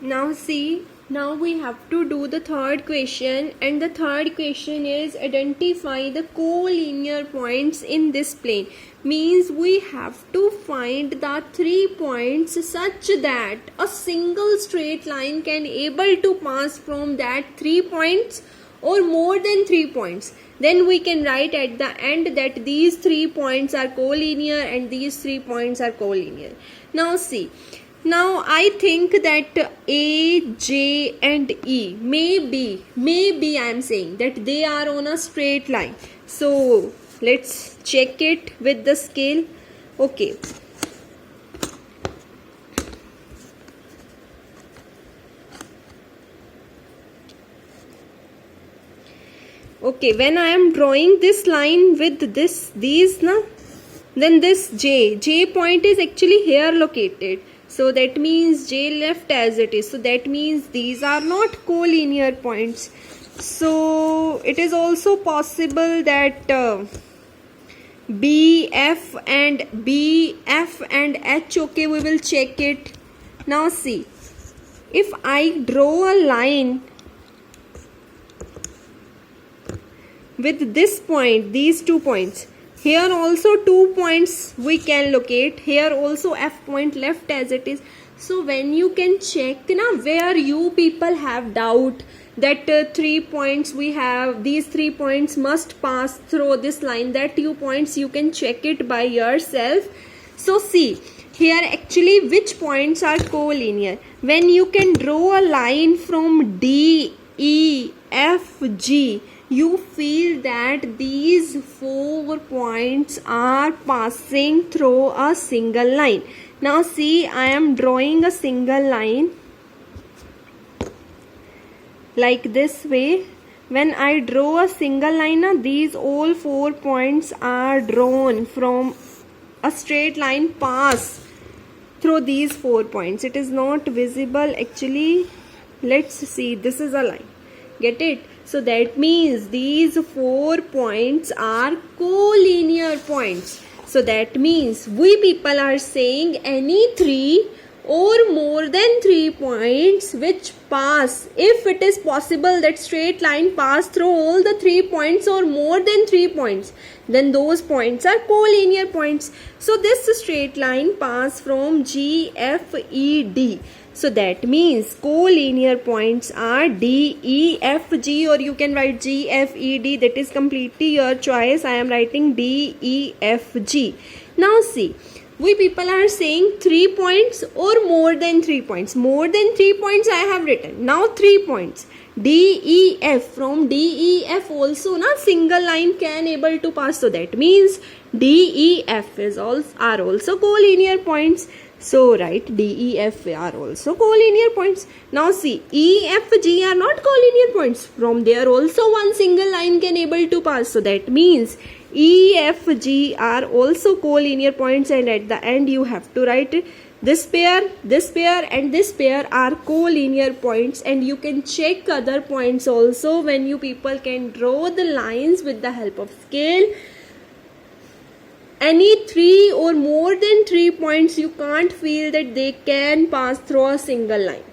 Now see, now we have to do the third question, and the third question is identify the collinear points in this plane. Means we have to find the 3 points such that a single straight line can able to pass from that 3 points or more than 3 points. Then we can write at the end that these 3 points are collinear and these 3 points are collinear. Now see, now I think that A, J and E maybe I am saying that they are on a straight line. So let's check it with the scale. Okay. Okay, when I am drawing this line with these then this J point is actually here located. So that means J left as it is. So that means these are not collinear points. So it is also possible that BF and H, okay, we will check it. Now see, if I draw a line with this point, these 2 points, here also 2 points we can locate, here also F point left as it is. So when you can check now where you people have doubt that 3 points we have, these 3 points must pass through this line, that 2 points you can check it by yourself. So see, here actually which points are collinear? When you can draw a line from D, E, F, G, you feel that these 4 points are passing through a single line. Now see, I am drawing a single line like this way. When I draw a single line, these all 4 points are drawn from a straight line, pass through these 4 points. It is not visible actually. Let's see, this is a line. Get it? So that means these 4 points are collinear points. So that means we people are saying any 3 or more than 3 points which pass, if it is possible that straight line pass through all the 3 points or more than 3 points, then those points are collinear points. So this straight line pass from G, F, E, D. So that means collinear points are D, E, F, G, or you can write G, F, E, D. That is completely your choice. I am writing D, E, F, G. Now see, we people are saying 3 points or more than 3 points. More than 3 points I have written. Now 3 points. D, E, F. From D, E, F also single line can able to pass. So that means D, E, F are also collinear points. So write D, E, F are also collinear points. Now see, E, F, G are not collinear points. From there also one single line can able to pass. So that means E, F, G are also collinear points, and at the end you have to write this pair and this pair are collinear points, and you can check other points also when you people can draw the lines with the help of scale. Any 3 or more than 3 points you can't feel that they can pass through a single line.